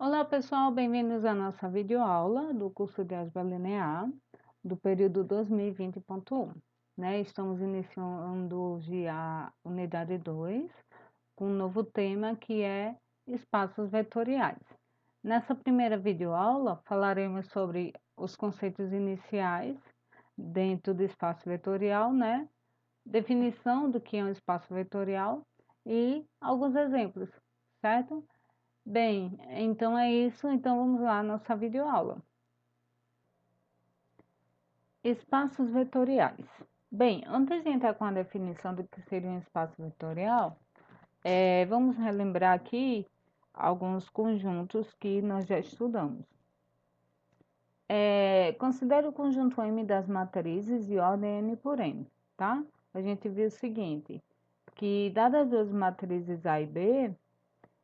Olá pessoal, bem-vindos à nossa videoaula do curso de Álgebra Linear do período 2020.1, né? Estamos iniciando hoje a unidade 2 com um novo tema que é espaços vetoriais. Nessa primeira videoaula falaremos sobre os conceitos iniciais dentro do espaço vetorial, né? Definição do que é um espaço vetorial e alguns exemplos, certo? Bem, então é isso. Então vamos lá, nossa videoaula. Espaços vetoriais. Bem, antes de entrar com a definição do que seria um espaço vetorial, vamos relembrar aqui alguns conjuntos que nós já estudamos. Considere o conjunto M das matrizes de ordem N por N, tá? A gente viu o seguinte, que dadas as duas matrizes A e B,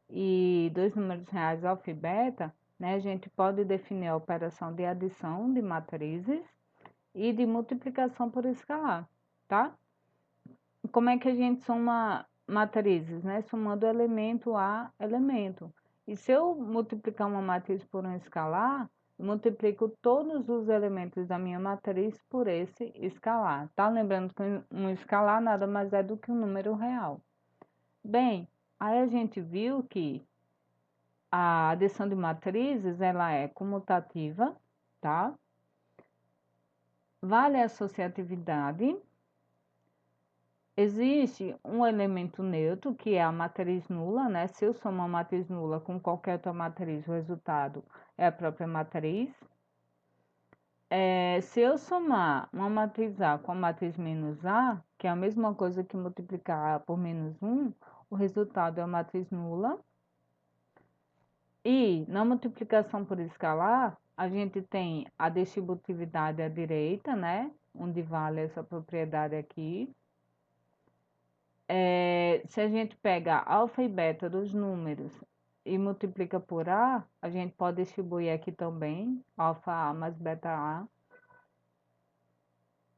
e dois números reais alfa e beta, né, a gente pode definir a operação de adição de matrizes e de multiplicação por escalar, tá? Como é que a gente soma matrizes, né? Somando elemento a elemento. E se eu multiplicar uma matriz por um escalar, eu multiplico todos os elementos da minha matriz por esse escalar, tá? Lembrando que um escalar nada mais é do que um número real. Bem, aí a gente viu que a adição de matrizes, ela é comutativa, tá? Vale a associatividade. Existe um elemento neutro, que é a matriz nula, né? Se eu somar uma matriz nula com qualquer outra matriz, o resultado é a própria matriz. Se eu somar uma matriz A com a matriz menos A, que é a mesma coisa que multiplicar A por menos 1, o resultado é a matriz nula. E na multiplicação por escalar, a gente tem a distributividade à direita, né? Onde vale essa propriedade aqui. Se a gente pega alfa e beta dos números e multiplica por A, a gente pode distribuir aqui também, alfa A mais beta A.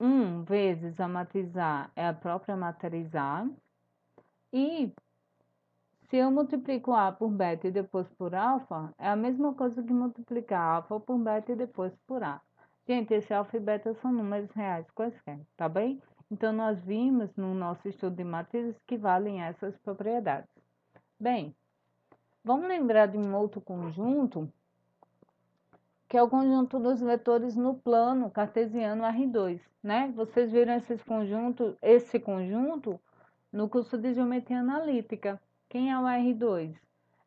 1 vezes a matriz A é a própria matriz A. E se eu multiplico A por beta e depois por alfa, é a mesma coisa que multiplicar alfa por beta e depois por A. Gente, esse alfa e beta são números reais quaisquer, tá bem? Então, nós vimos no nosso estudo de matrizes que valem essas propriedades. Bem, vamos lembrar de um outro conjunto, que é o conjunto dos vetores no plano cartesiano R2, né? Vocês viram esse conjunto no curso de geometria analítica. Quem é o R2?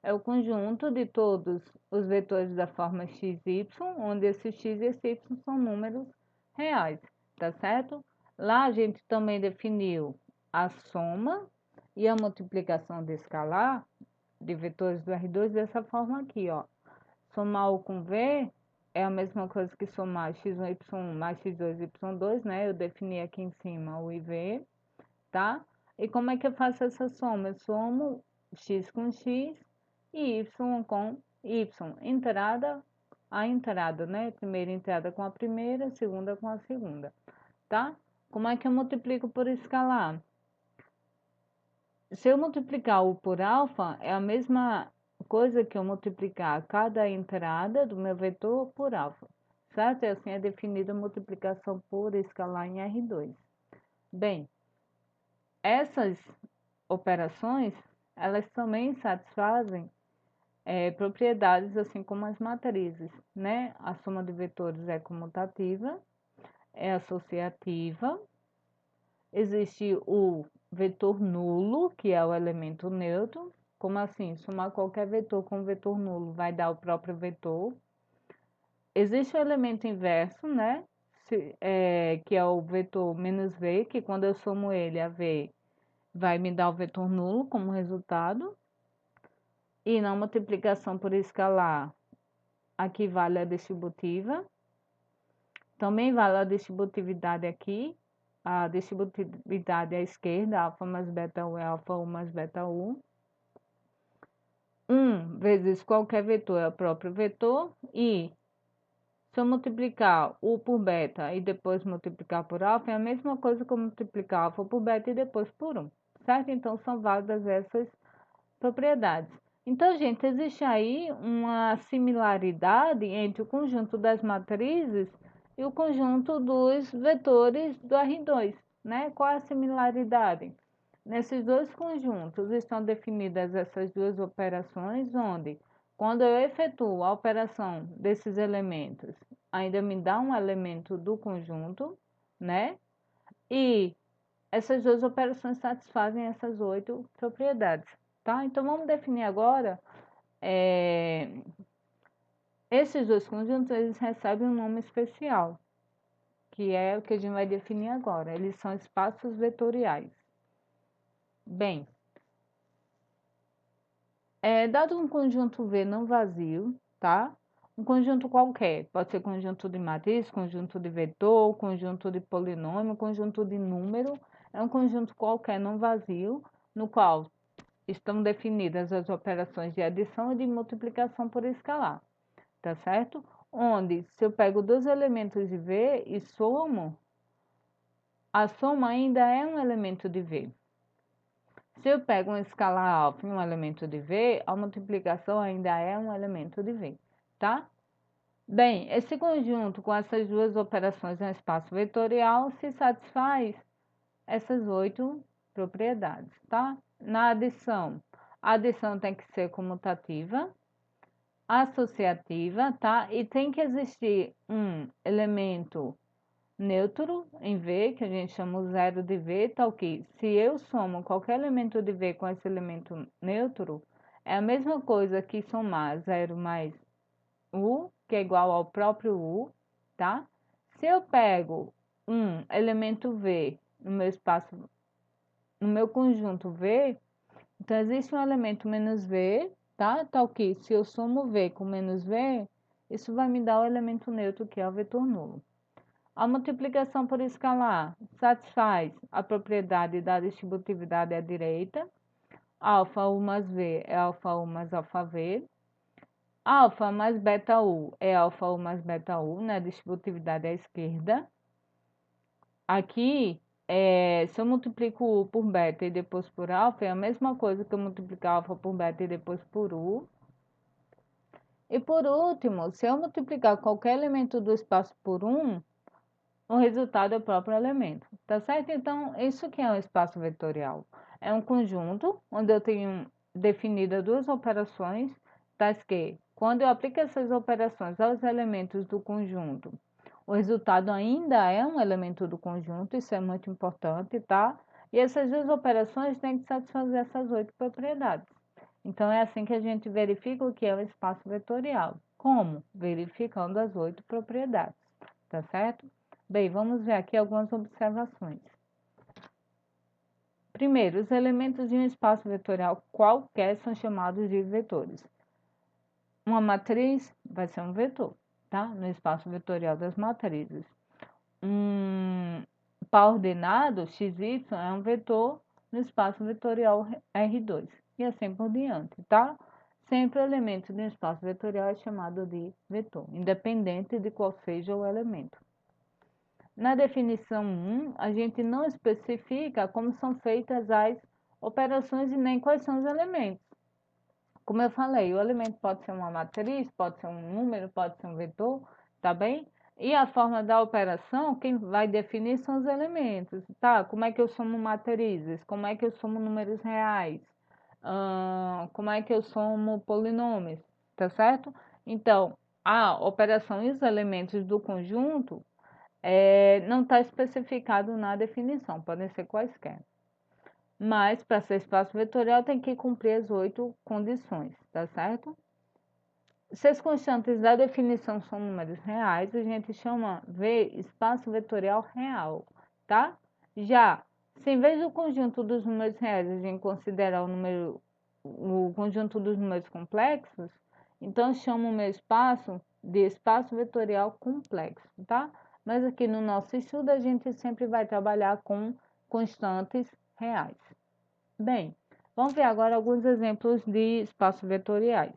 É o conjunto de todos os vetores da forma x, y, onde esse x e esse y são números reais, tá certo? Lá a gente também definiu a soma e a multiplicação de escalar de vetores do R2 dessa forma aqui, ó. Somar o com V é a mesma coisa que somar x1, y1 mais x2, y2, né? Eu defini aqui em cima o IV, tá? E como é que eu faço essa soma? Eu somo x com x e y com y. Entrada a entrada, né? Primeira entrada com a primeira, segunda com a segunda, tá? Como é que eu multiplico por escalar? Se eu multiplicar o por alfa, é a mesma coisa que eu multiplicar cada entrada do meu vetor por alfa, certo? E assim é definida a multiplicação por escalar em R2. Bem, essas operações, elas também satisfazem propriedades assim como as matrizes, né? A soma de vetores é comutativa, é associativa, existe o vetor nulo, que é o elemento neutro. Como assim? Somar qualquer vetor com vetor nulo vai dar o próprio vetor. Existe o elemento inverso, né? Que é o vetor menos v, que quando eu somo ele a v, vai me dar o vetor nulo como resultado. E na multiplicação por escalar, aqui vale a distributiva. Também vale a distributividade aqui. A distributividade à esquerda, alfa mais beta U é alfa U mais beta U. 1 vezes qualquer vetor é o próprio vetor. E se eu multiplicar U por beta e depois multiplicar por alfa, é a mesma coisa que eu multiplicar alfa por beta e depois por 1. Certo? Então, são válidas essas propriedades. Então, gente, existe aí uma similaridade entre o conjunto das matrizes e o conjunto dos vetores do R2, né? Qual é a similaridade? Nesses dois conjuntos estão definidas essas duas operações, onde, quando eu efetuo a operação desses elementos, ainda me dá um elemento do conjunto, né? E essas duas operações satisfazem essas 8 propriedades, tá? Então, vamos definir agora esses dois conjuntos, eles recebem um nome especial, que é o que a gente vai definir agora. Eles são espaços vetoriais. Bem, dado um conjunto V não vazio, tá? Um conjunto qualquer, pode ser conjunto de matriz, conjunto de vetor, conjunto de polinômio, conjunto de número, é um conjunto qualquer não vazio, no qual estão definidas as operações de adição e de multiplicação por escalar, tá certo? Onde, se eu pego dois elementos de V e somo, a soma ainda é um elemento de V. Se eu pego uma escala alfa e um elemento de V, a multiplicação ainda é um elemento de V, tá? Bem, esse conjunto com essas duas operações em espaço vetorial se satisfaz essas 8 propriedades, tá? Na adição, a adição tem que ser comutativa, associativa, tá? E tem que existir um elemento neutro em V, que a gente chama o zero de V, tal que se eu somo qualquer elemento de V com esse elemento neutro, é a mesma coisa que somar zero mais U, que é igual ao próprio U, tá? Se eu pego um elemento V no meu espaço, no meu conjunto V, então existe um elemento menos V, tá? Tal que se eu somo V com menos V, isso vai me dar o elemento neutro, que é o vetor nulo. A multiplicação por escalar satisfaz a propriedade da distributividade à direita. Alfa U mais V é alfa U mais alfa V. Alfa mais beta U é alfa U mais beta U, né? Distributividade à esquerda. Aqui, se eu multiplico U por beta e depois por alfa, é a mesma coisa que eu multiplicar alfa por beta e depois por U. E por último, se eu multiplicar qualquer elemento do espaço por 1, o resultado é o próprio elemento, tá certo? Então, isso que é um espaço vetorial. É um conjunto onde eu tenho definida duas operações, tais que, quando eu aplico essas operações aos elementos do conjunto, o resultado ainda é um elemento do conjunto, isso é muito importante, tá? E essas duas operações têm que satisfazer essas 8 propriedades. Então, é assim que a gente verifica o que é o espaço vetorial. Como? Verificando as 8 propriedades, tá certo? Bem, vamos ver aqui algumas observações. Primeiro, os elementos de um espaço vetorial qualquer são chamados de vetores. Uma matriz vai ser um vetor, tá? No espaço vetorial das matrizes. Um par ordenado, XY, é um vetor no espaço vetorial R2. E assim por diante, tá? Sempre o elemento de um espaço vetorial é chamado de vetor, independente de qual seja o elemento. Na definição 1, a gente não especifica como são feitas as operações e nem quais são os elementos. Como eu falei, o elemento pode ser uma matriz, pode ser um número, pode ser um vetor, tá bem? E a forma da operação, quem vai definir são os elementos, tá? Como é que eu somo matrizes? Como é que eu somo números reais? Como é que eu somo polinômios? Tá certo? Então, a operação e os elementos do conjunto não está especificado na definição, podem ser quaisquer. Mas, para ser espaço vetorial, tem que cumprir as 8 condições, tá certo? Se as constantes da definição são números reais, a gente chama V espaço vetorial real, tá? Já, se em vez do conjunto dos números reais a gente considerar o conjunto dos números complexos, então chamo o meu espaço de espaço vetorial complexo, tá? Mas aqui no nosso estudo a gente sempre vai trabalhar com constantes reais. Bem, vamos ver agora alguns exemplos de espaços vetoriais.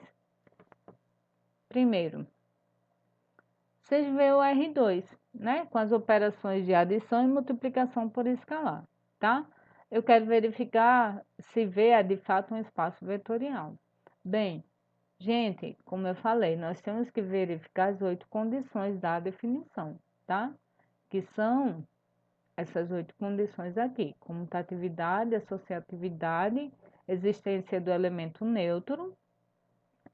Primeiro, vocês veem o R2, né? Com as operações de adição e multiplicação por escalar, tá? Eu quero verificar se V é de fato um espaço vetorial. Bem, gente, como eu falei, nós temos que verificar as 8 condições da definição, tá? Que são essas 8 condições aqui: comutatividade, associatividade, existência do elemento neutro,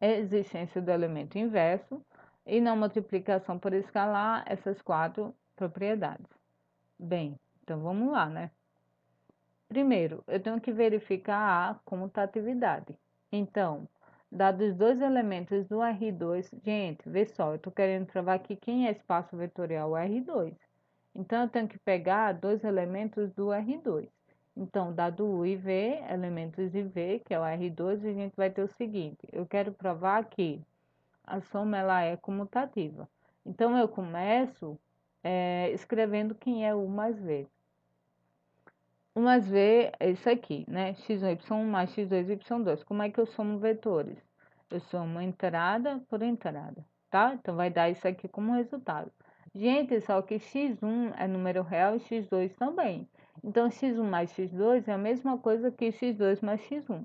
existência do elemento inverso e não multiplicação por escalar, essas 4 propriedades. Bem, então vamos lá, né? Primeiro, eu tenho que verificar a comutatividade. Então, dados os dois elementos do R2, gente, vê só, eu estou querendo provar aqui quem é espaço vetorial R2. Então, eu tenho que pegar dois elementos do R2. Então, dado U e V, elementos de V, que é o R2, a gente vai ter o seguinte: eu quero provar que a soma ela é comutativa. Então, eu começo escrevendo quem é U mais V. U mais V é isso aqui, né? X1, Y1 mais X2, Y2. Como é que eu somo vetores? Eu somo entrada por entrada, tá? Então, vai dar isso aqui como resultado. Gente, só que X1 é número real e X2 também. Então, X1 mais X2 é a mesma coisa que X2 mais X1.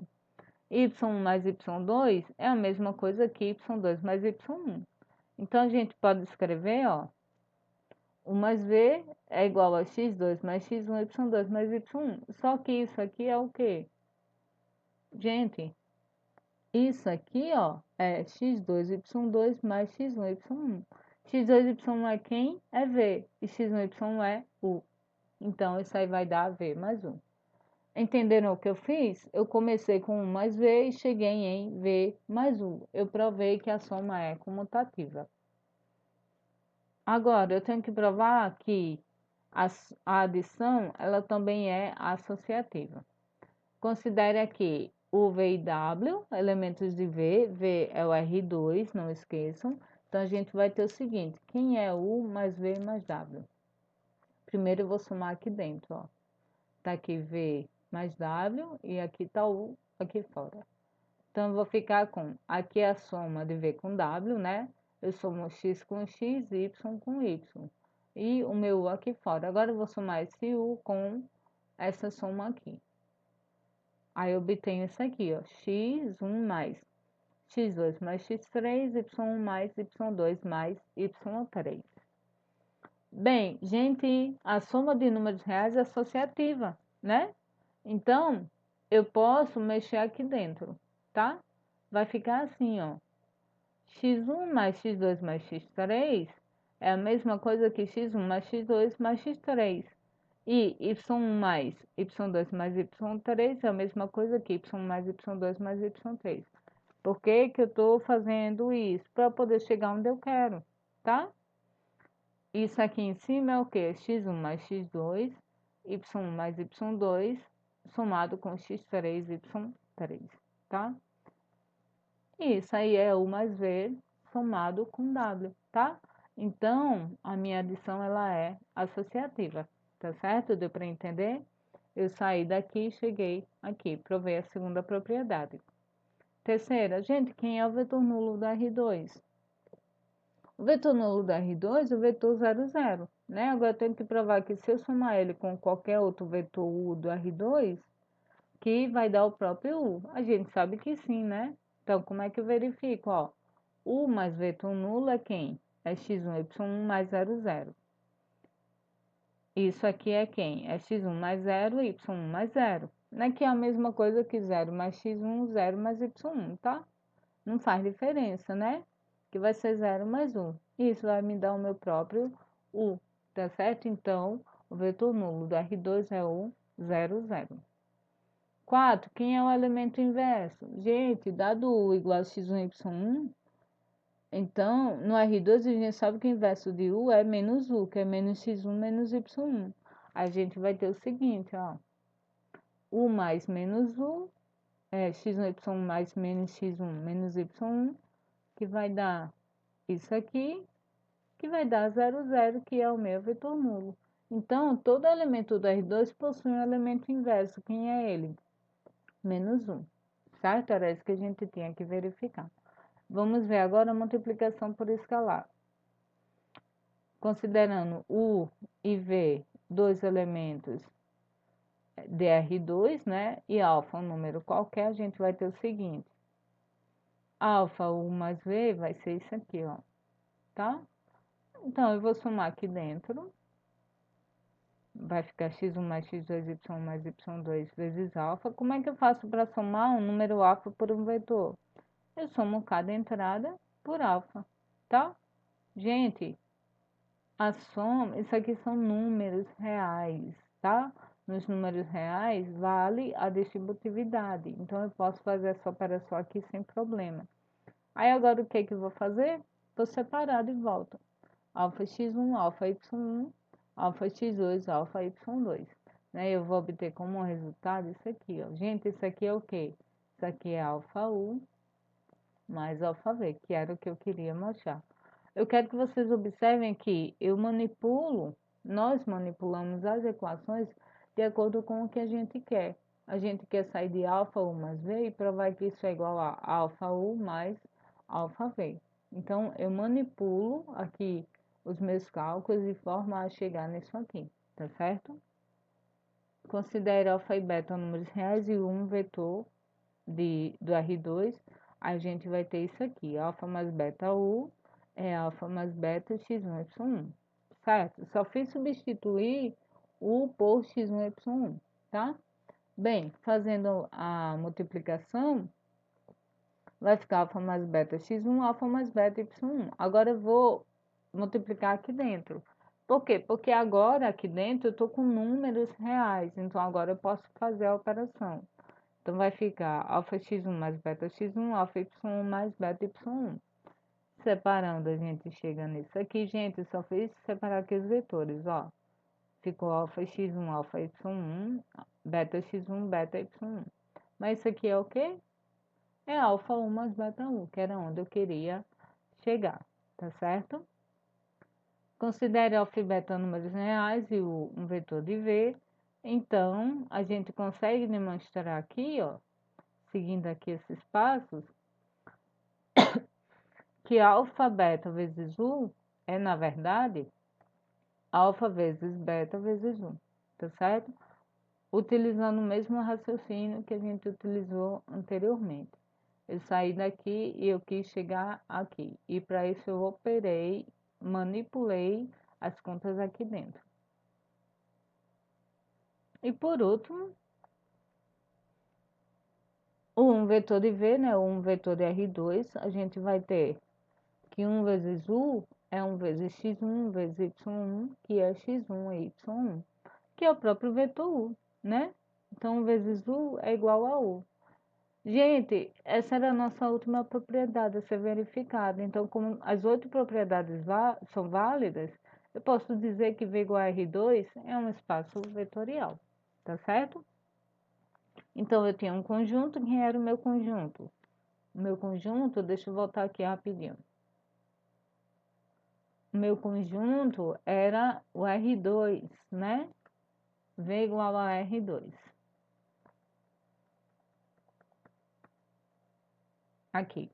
Y mais Y2 é a mesma coisa que Y2 mais Y1. Então, a gente pode escrever, ó, U mais V é igual a X2 mais X1, Y2 mais Y1. Só que isso aqui é o quê? Gente, isso aqui, ó, é X2, Y2 mais X1, Y1. X2, Y1 é quem? É V. E X1, Y1 é U. Então, isso aí vai dar V mais 1. Entenderam o que eu fiz? Eu comecei com 1 mais V e cheguei em V mais U. Eu provei que a soma é comutativa. Agora, eu tenho que provar que a adição, ela também é associativa. Considere aqui o V e W, elementos de V. V é o R2, não esqueçam. Então, a gente vai ter o seguinte: quem é U mais V mais W? Primeiro, eu vou somar aqui dentro, ó. Tá aqui V mais W e aqui tá U aqui fora. Então, eu vou ficar com, aqui é a soma de V com W, né? Eu somo X com X, Y com Y. E o meu U aqui fora. Agora, eu vou somar esse U com essa soma aqui. Aí, eu obtenho isso aqui, ó. X1 mais X2 mais X3, Y1 mais Y2 mais Y3. Bem, gente, a soma de números reais é associativa, né? Então, eu posso mexer aqui dentro, tá? Vai ficar assim, ó. X1 mais X2 mais X3 é a mesma coisa que X1 mais X2 mais X3. E Y1 mais Y2 mais Y3 é a mesma coisa que Y mais Y2 mais Y3. Por que que eu estou fazendo isso? Para poder chegar onde eu quero, tá? Isso aqui em cima é o quê? X1 mais X2, Y1 mais Y2, somado com X3, Y3, tá? Isso aí é U mais V somado com W, tá? Então, a minha adição, ela é associativa, tá certo? Deu para entender? Eu saí daqui e cheguei aqui, provei a segunda propriedade. Terceira, gente, quem é o vetor nulo do R2? O vetor nulo do R2 é o vetor 0, 0, né? Agora eu tenho que provar que se eu somar ele com qualquer outro vetor U do R2, que vai dar o próprio U. A gente sabe que sim, né? Então, como é que eu verifico? Ó, U mais vetor nulo é quem? É x1, y1 mais 0, 0. Isso aqui é quem? É x1 mais 0, y1 mais 0. Né? Que é a mesma coisa que 0 mais x1, 0 mais y1, tá? Não faz diferença, né? Que vai ser 0 mais 1. Isso vai me dar o meu próprio U, tá certo? Então, o vetor nulo do R2 é o 0, 0. 4. Quem é o elemento inverso? Gente, dado U igual a x1, y1, então, no R2 a gente sabe que o inverso de U é menos U, que é menos x1 menos y1. A gente vai ter o seguinte, ó. U mais menos U é x1, y1 mais menos x1 menos y1, que vai dar isso aqui, que vai dar 0, 0, que é o meu vetor nulo. Então, todo elemento do R2 possui um elemento inverso. Quem é ele? Menos 1, certo? Era isso que a gente tinha que verificar. Vamos ver agora a multiplicação por escalar. Considerando U e V, dois elementos de R2, né? E alfa, um número qualquer, a gente vai ter o seguinte. alfa U mais V vai ser isso aqui, ó, tá? Então, eu vou somar aqui dentro, vai ficar x1 mais x2, y1 mais y2 vezes alfa. Como é que eu faço para somar um número alfa por um vetor? Eu somo cada entrada por alfa, tá? Gente, a soma, isso aqui são números reais, tá? Nos números reais vale a distributividade. Então, eu posso fazer essa operação aqui sem problema. Aí, agora, o que que eu vou fazer? Vou separar de volta. Alfa x1, alfa y1, alfa x2, alfa y2. Né? Eu vou obter como resultado isso aqui, ó. Gente, isso aqui é o quê? Isso aqui é alfa U mais alfa V, que era o que eu queria mostrar. Eu quero que vocês observem que nós manipulamos as equações de acordo com o que a gente quer. A gente quer sair de alfa U mais V e provar que isso é igual a alfa U mais alfa V. Então, eu manipulo aqui os meus cálculos de forma a chegar nisso aqui, tá certo? Considere alfa e beta números reais e um vetor do R2, a gente vai ter isso aqui, alfa mais beta U é alfa mais beta x1, y1, certo? Só fiz substituir U por x1, y1, tá? Bem, fazendo a multiplicação, vai ficar alfa mais beta x1, alfa mais beta y1. Agora eu vou multiplicar aqui dentro. Por quê? Porque agora aqui dentro eu estou com números reais, então agora eu posso fazer a operação. Então, vai ficar alfa x1 mais beta x1, alfa y1 mais beta y1. Separando, a gente chega nisso aqui, gente, só fiz separar aqui os vetores, ó. Ficou alfa x1, alfa y1, beta x1, beta y1. Mas isso aqui é o quê? É alfa 1 mais beta 1, que era onde eu queria chegar, tá certo? Considere alfa e beta números reais e um vetor de V. Então, a gente consegue demonstrar aqui, ó, seguindo aqui esses passos, que alfa beta vezes U é, na verdade, alfa vezes beta vezes 1, tá certo? Utilizando o mesmo raciocínio que a gente utilizou anteriormente. Eu saí daqui e eu quis chegar aqui. E para isso eu operei, manipulei as contas aqui dentro. E por último, um vetor de V, né, um vetor de R2, a gente vai ter que 1 vezes U é 1 vezes x1 vezes y1, que é x1 e y1, que é o próprio vetor U, né? Então, 1 vezes U é igual a U. Gente, essa era a nossa última propriedade a ser verificada. Então, como as 8 propriedades são válidas, eu posso dizer que V igual a R2 é um espaço vetorial, tá certo? Então, eu tinha um conjunto, quem era o meu conjunto? O meu conjunto, deixa eu voltar aqui rapidinho. O meu conjunto era o R2, né? V igual a R2. Aqui.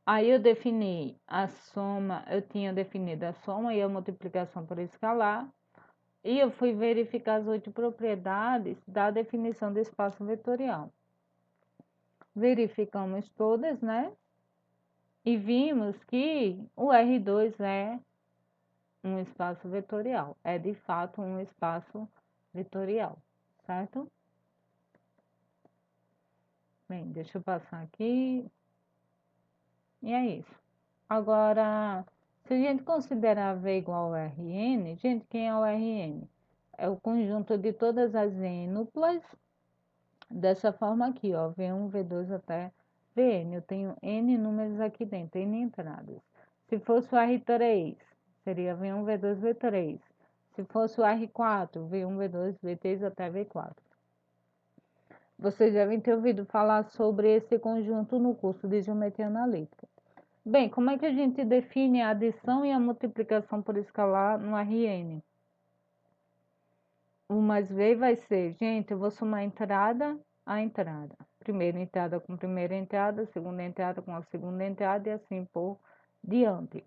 Aí eu defini a soma, eu tinha definido a soma e a multiplicação por escalar. E eu fui verificar as 8 propriedades da definição do espaço vetorial. Verificamos todas, né? E vimos que o R2 é um espaço vetorial. É de fato um espaço vetorial, certo? Bem, deixa eu passar aqui. E é isso. Agora, se a gente considerar V igual a Rn, gente, quem é o Rn? É o conjunto de todas as Nuplas, dessa forma aqui, ó, V1, V2 até Vn. Eu tenho N números aqui dentro, N entradas. Se fosse o R3, seria V1, V2, V3. Se fosse o R4, V1, V2, V3 até V4. Vocês devem ter ouvido falar sobre esse conjunto no curso de Geometria Analítica. Bem, como é que a gente define a adição e a multiplicação por escalar no Rn? O mais V vai ser, gente, eu vou somar entrada a entrada. Primeira entrada com primeira entrada, segunda entrada com a segunda entrada e assim por diante.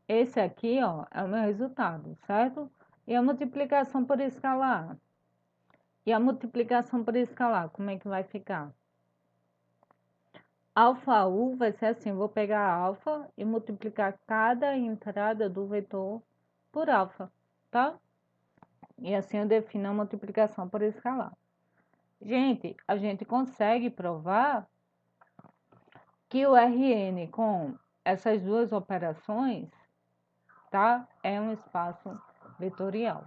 Esse aqui, ó, é o meu resultado, certo? E a multiplicação por escalar? E a multiplicação por escalar, como é que vai ficar? Alfa U vai ser assim, vou pegar alfa e multiplicar cada entrada do vetor por alfa, tá? E assim eu defino a multiplicação por escalar. Gente, a gente consegue provar que o Rn com essas duas operações, tá? É um espaço vetorial.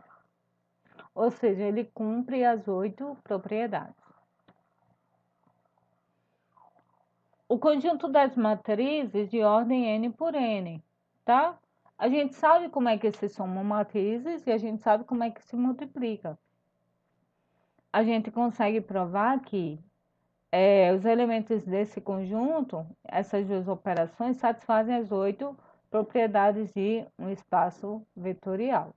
Ou seja, ele cumpre as 8 propriedades. O conjunto das matrizes de ordem n por n, tá? A gente sabe como é que se somam matrizes e a gente sabe como é que se multiplica. A gente consegue provar que os elementos desse conjunto, essas duas operações, satisfazem as 8 propriedades de um espaço vetorial.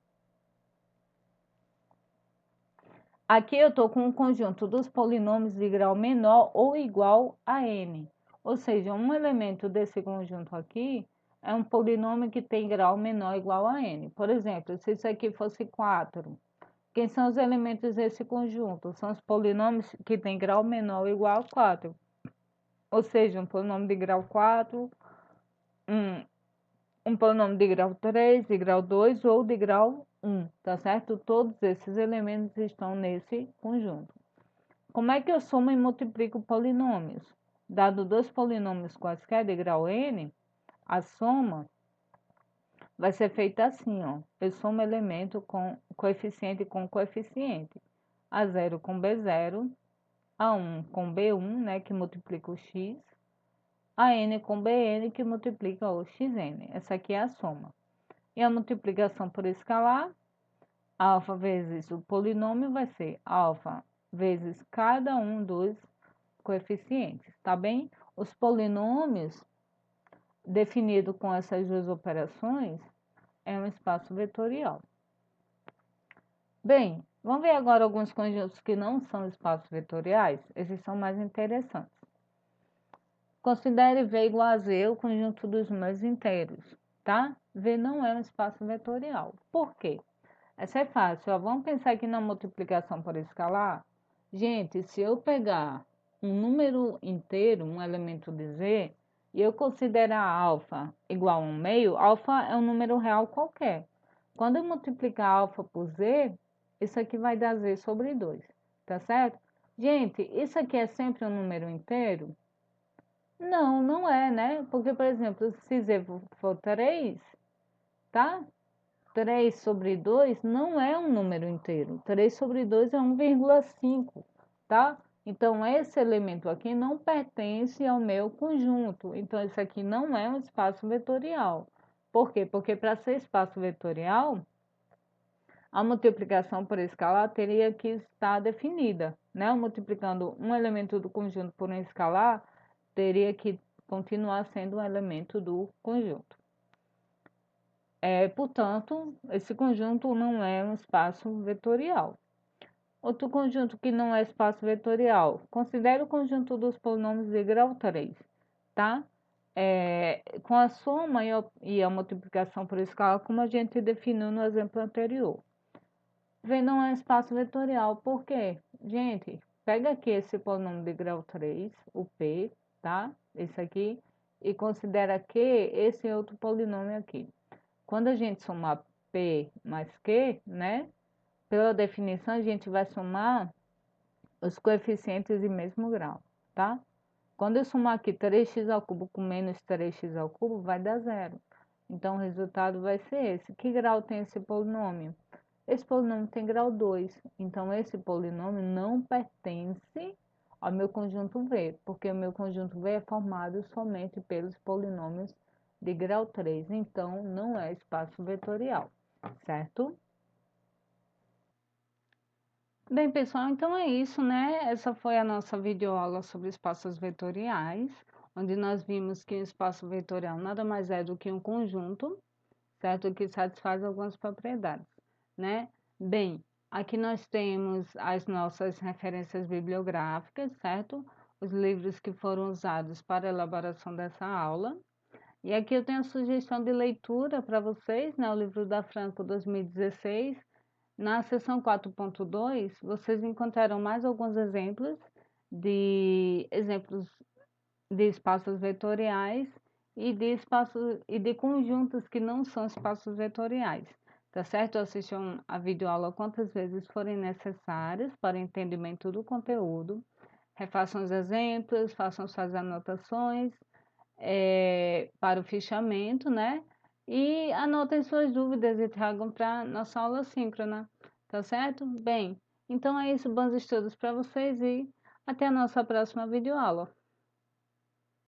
Aqui eu estou com o conjunto dos polinômios de grau menor ou igual a n. Ou seja, um elemento desse conjunto aqui é um polinômio que tem grau menor ou igual a n. Por exemplo, se isso aqui fosse 4, quem são os elementos desse conjunto? São os polinômios que têm grau menor ou igual a 4. Ou seja, um polinômio de grau 4, um polinômio de grau 3, de grau 2 ou de grau 1, tá certo? Todos esses elementos estão nesse conjunto. Como é que eu somo e multiplico polinômios? Dado dois polinômios quaisquer de grau n, a soma vai ser feita assim, ó. Eu somo elemento com coeficiente com coeficiente. A0 com B0, A1 com B1, né, que multiplica o x, a n com bn, que multiplica o xn. Essa aqui é a soma. E a multiplicação por escalar, alfa vezes o polinômio vai ser alfa vezes cada um dos coeficientes, tá bem? Os polinômios definidos com essas duas operações é um espaço vetorial. Bem, vamos ver agora alguns conjuntos que não são espaços vetoriais? Esses são mais interessantes. Considere V igual a Z o conjunto dos números inteiros, tá? V não é um espaço vetorial. Por quê? Essa é fácil, ó. Vamos pensar aqui na multiplicação por escalar. Gente, se eu pegar um número inteiro, um elemento de Z, e eu considerar alfa igual a 1 meio, alfa é um número real qualquer. Quando eu multiplicar alfa por Z, isso aqui vai dar Z sobre 2, tá certo? Gente, isso aqui é sempre um número inteiro? Não, não é, né? Porque, por exemplo, se Z for 3, tá? 3 sobre 2 não é um número inteiro. 3 sobre 2 é 1,5, tá? Então, esse elemento aqui não pertence ao meu conjunto. Então, isso aqui não é um espaço vetorial. Por quê? Porque para ser espaço vetorial, a multiplicação por escalar teria que estar definida, né? Multiplicando um elemento do conjunto por um escalar, teria que continuar sendo um elemento do conjunto. Portanto, esse conjunto não é um espaço vetorial. Outro conjunto que não é espaço vetorial, considere o conjunto dos polinômios de grau 3, tá? Com a soma e a multiplicação por escala, como a gente definiu no exemplo anterior. V não é espaço vetorial, por quê? Gente, pega aqui esse polinômio de grau 3, o P, tá? Esse aqui, e considera que esse outro polinômio aqui. Quando a gente somar P mais Q, né? Pela definição, a gente vai somar os coeficientes de mesmo grau, tá? Quando eu somar aqui 3x ao cubo com menos 3x ao cubo, vai dar zero. Então, o resultado vai ser esse. Que grau tem esse polinômio? Esse polinômio tem grau 2. Então, esse polinômio não pertence ao meu conjunto V, porque o meu conjunto V é formado somente pelos polinômios de grau 3. Então, não é espaço vetorial, certo? Bem, pessoal, então é isso, né? Essa foi a nossa videoaula sobre espaços vetoriais, onde nós vimos que um espaço vetorial nada mais é do que um conjunto, certo? Que satisfaz algumas propriedades, né? Bem, aqui nós temos as nossas referências bibliográficas, certo? Os livros que foram usados para a elaboração dessa aula. E aqui eu tenho a sugestão de leitura para vocês, né? O livro da Franco 2016. Na seção 4.2, vocês encontrarão mais alguns exemplos de espaços vetoriais e de conjuntos que não são espaços vetoriais. Tá certo? Assistam a videoaula quantas vezes forem necessárias para o entendimento do conteúdo. Refaçam os exemplos, façam suas anotações para o fichamento, né? E anotem suas dúvidas e tragam para nossa aula síncrona, tá certo? Bem, então é isso, bons estudos para vocês e até a nossa próxima videoaula.